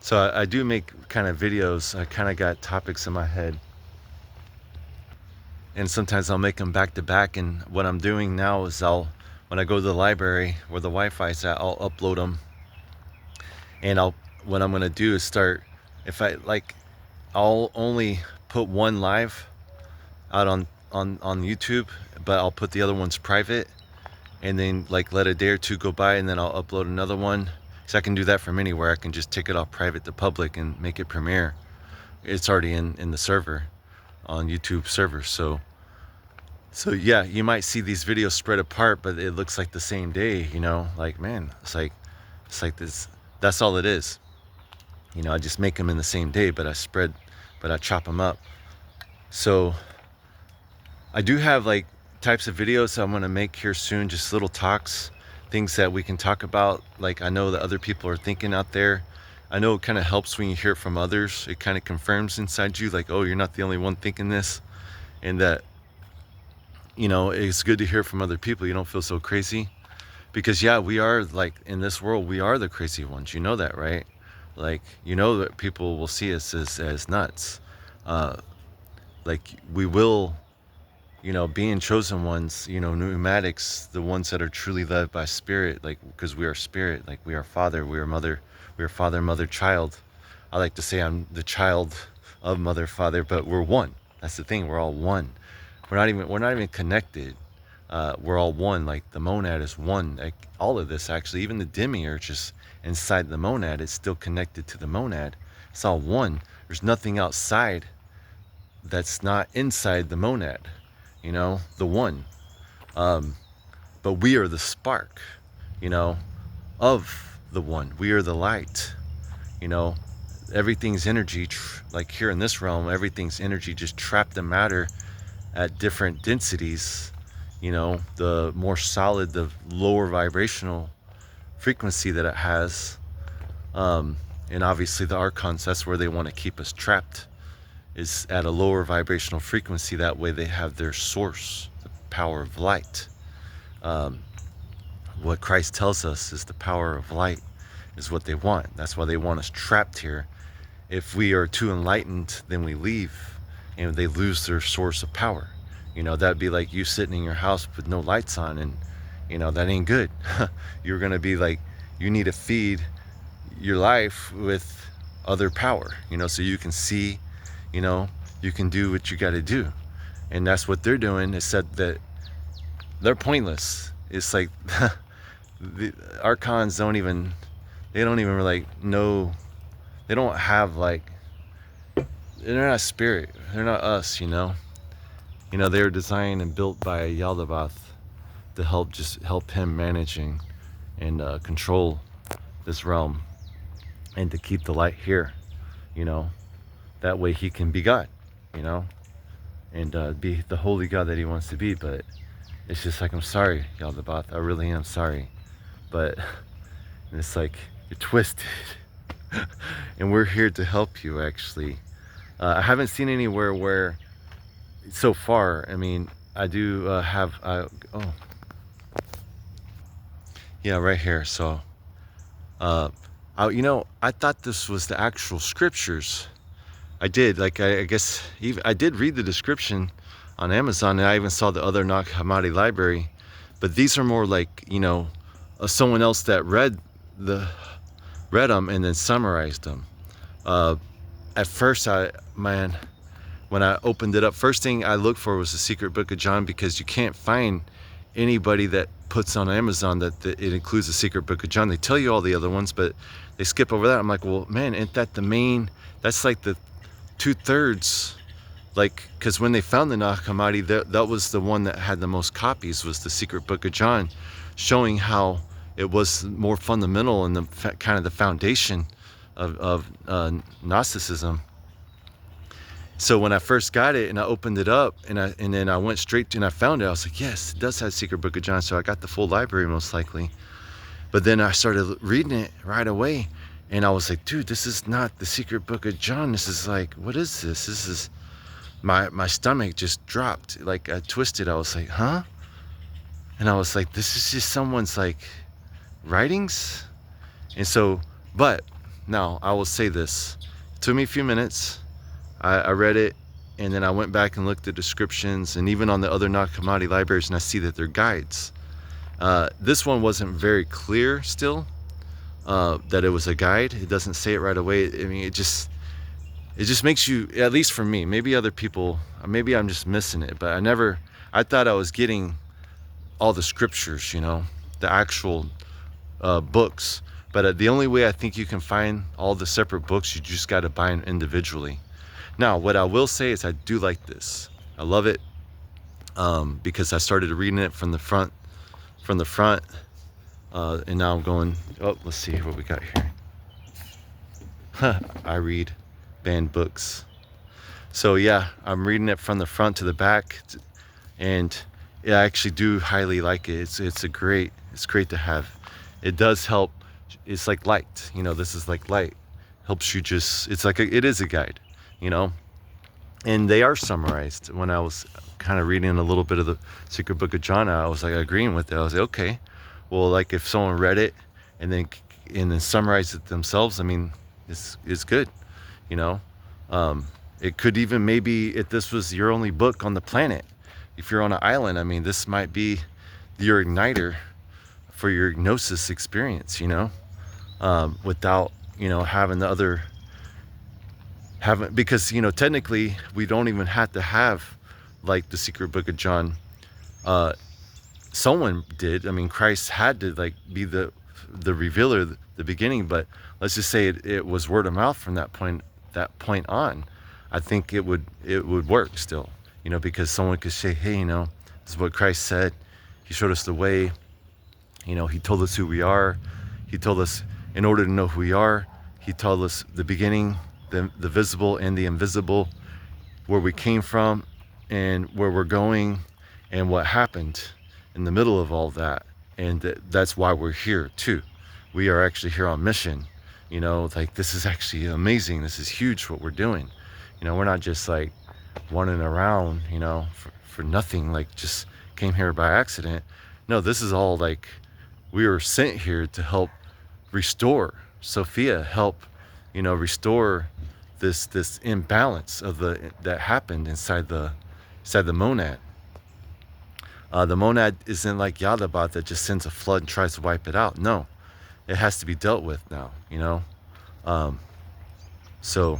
So I do make kind of videos. I kind of got topics in my head, and sometimes I'll make them back to back. And what I'm doing now is when I go to the library where the Wi-Fi's at, I'll upload them. And what I'm gonna do is start, if I like, I'll only put one live out on YouTube, but I'll put the other ones private, and then like let a day or two go by, and then I'll upload another one. So I can do that from anywhere. I can just take it off private to public and make it premiere. It's already in the server, on YouTube server. So yeah, you might see these videos spread apart, but it looks like the same day, you know, like, man, it's like this, that's all it is. You know, I just make them in the same day, but I chop them up. So I do have like types of videos I'm gonna make here soon, just little talks, things that we can talk about. Like, I know that other people are thinking out there. I know it kind of helps when you hear it from others. It kind of confirms inside you, like, oh, you're not the only one thinking this. And that, you know, it's good to hear from other people. You don't feel so crazy. Because yeah, we are, like, in this world, we are the crazy ones. You know that, right? Like, you know that people will see us as nuts. Like, we will, you know, being chosen ones, you know, pneumatics, the ones that are truly led by spirit, like, because we are spirit, like, we are father, we are mother, we are father, mother, child. I like to say I'm the child of mother, father, but we're one. That's the thing, we're all one. We're not even connected. We're all one. Like, the monad is one. Like, all of this, actually, even the demiurge is inside the monad. It's still connected to the monad. It's all one. There's nothing outside that's not inside the monad, you know, the one. But we are the spark, you know, of the one. We are the light, you know. Everything's energy, like here in this realm, everything's energy just trapped in matter at different densities. You know, the more solid, the lower vibrational frequency that it has. And obviously the archons, that's where they want to keep us trapped, is at a lower vibrational frequency. That way they have their source, the power of light. What Christ tells us is the power of light is what they want. That's why they want us trapped here. If we are too enlightened, then we leave and they lose their source of power. You know, that'd be like you sitting in your house with no lights on, and, you know, that ain't good. You're gonna be like, you need to feed your life with other power, you know, so you can see, you know, you can do what you got to do. And that's what they're doing. Is said that they're pointless. It's like the archons don't even like know. They don't have, like, they're not spirit. They're not us, you know. You know, they were designed and built by Yaldabaoth to help him managing and control this realm, and to keep the light here, you know. That way he can be God, you know, and be the holy God that he wants to be. But it's just like, I'm sorry, Yaldabaoth, I really am sorry. But it's like, you're twisted. And we're here to help you, actually. I haven't seen anywhere where, so far, I mean, I do have, oh, yeah, right here. So, you know, I thought this was the actual scriptures. I did, like, I guess, even, I did read the description on Amazon, and I even saw the other Nag Hammadi Library. But these are more like, you know, someone else that read them and then summarized them. At first, when I opened it up, first thing I looked for was the Secret Book of John, because you can't find anybody that puts on Amazon that it includes the Secret Book of John. They tell you all the other ones, but they skip over that. I'm like, well, man, ain't that the main? That's like the 2/3. Like, because when they found the Nag Hammadi, that was the one that had the most copies, was the Secret Book of John, showing how it was more fundamental and the kind of the foundation of Gnosticism. So when I first got it and I opened it up and then I went straight to, and I found it, I was like, yes, it does have Secret Book of John. So I got the full library most likely. But then I started reading it right away, and I was like, dude, this is not the Secret Book of John. This is like, what is this? This is, my stomach just dropped. Like, I twisted. I was like, huh? And I was like, this is just someone's, like, writings. And so, but Now, I will say this. It took me a few minutes. I read it, and then I went back and looked at descriptions, and even on the other Nag Hammadi libraries, and I see that they're guides. This one wasn't very clear still, that it was a guide. It doesn't say it right away. I mean, it just makes you, at least for me, maybe other people, maybe I'm just missing it, but I thought I was getting all the scriptures, you know, the actual books. But the only way I think you can find all the separate books, you just got to buy them individually. Now, what I will say is I do like this. I love it, because I started reading it from the front, and now I'm going, oh, let's see what we got here. I read banned books. So yeah, I'm reading it from the front to the back, and yeah, I actually do highly like it. It's great to have. It does help. It's like light, you know, this is like light. Helps you just, it's like it is a guide, you know. And they are summarized. When I was kind of reading a little bit of the Secret Book of John, I was like agreeing with it. I was like, okay, well, like if someone read it and then summarized it themselves, I mean, it's good, you know. It could even, maybe if this was your only book on the planet, if you're on an island, I mean, this might be your igniter for your Gnosis experience, you know, without, you know, having the other, because, you know, technically we don't even have to have like the Secret Book of John. Someone did. I mean, Christ had to like be the revealer, the beginning, but let's just say it was word of mouth from that point on. I think it would work still, you know, because someone could say, hey, you know, this is what Christ said. He showed us the way, you know, he told us who we are. He told us, in order to know who we are, he told us the beginning, the visible and the invisible, where we came from and where we're going and what happened in the middle of all that. And that's why we're here too. We are actually here on mission, you know, like this is actually amazing. This is huge what we're doing. You know, we're not just like running around, you know, for nothing, like just came here by accident. No, this is all like, we were sent here to help restore Sophia, help, you know, restore this imbalance of that happened inside the monad. The monad isn't like Yaldabaoth that just sends a flood and tries to wipe it out. No, it has to be dealt with now, you know. So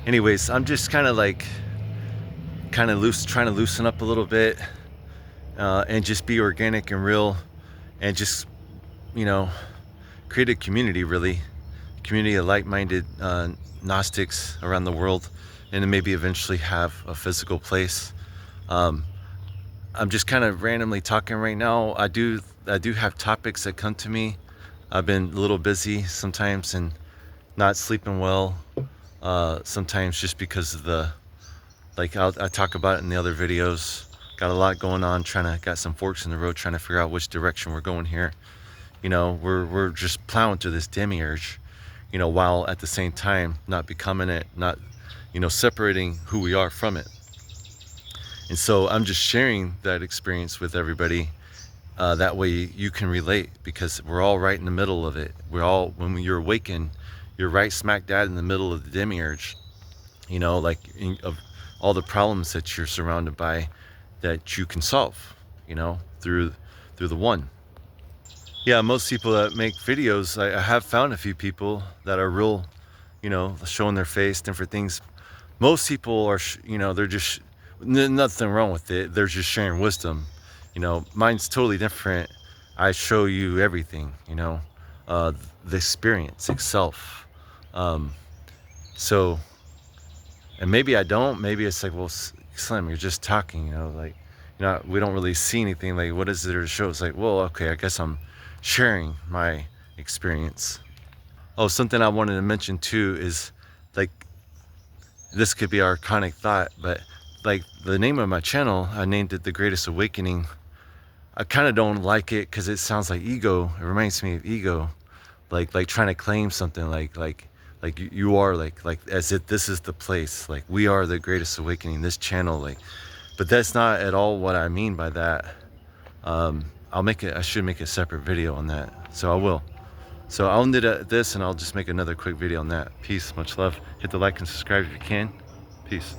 anyways, I'm just kind of trying to loosen up a little bit, and just be organic and real, and just, you know, create a community, really, community of like-minded Gnostics around the world, and then maybe eventually have a physical place. I'm just kind of randomly talking right now. I do have topics that come to me. I've been a little busy sometimes and not sleeping well, sometimes just because of the, like I talk about it in the other videos. Got a lot going on, got some forks in the road, trying to figure out which direction we're going here. You know, we're just plowing through this demiurge, you know, while at the same time not becoming it, not, you know, separating who we are from it. And so I'm just sharing that experience with everybody. That way you can relate, because we're all right in the middle of it. We're all, when you're awakened, you're right smack dab in the middle of the demiurge, you know, like of all the problems that you're surrounded by that you can solve, you know, through the one. Yeah, most people that make videos, I have found a few people that are real, you know, showing their face, different things. Most people are, you know, they're just, nothing wrong with it. They're just sharing wisdom. You know, mine's totally different. I show you everything, you know, the experience itself. So, and maybe I don't, maybe it's like, well, Slim, you're just talking, you know, like, you know, we don't really see anything, like, what is there to show? It's like, well, okay, I guess I'm sharing my experience. Oh, something I wanted to mention too is, like, this could be our iconic thought, but like the name of my channel, I named it The Greatest Awakening. I kind of don't like it because it sounds like ego. It reminds me of ego, like trying to claim something, like you are like as if this is the place, like we are the greatest awakening, this channel, like, but that's not at all what I mean by that. I should make a separate video on that, so I will. So I'll end it at this, and I'll just make another quick video on that. Peace, much love. Hit the like and subscribe if you can. Peace.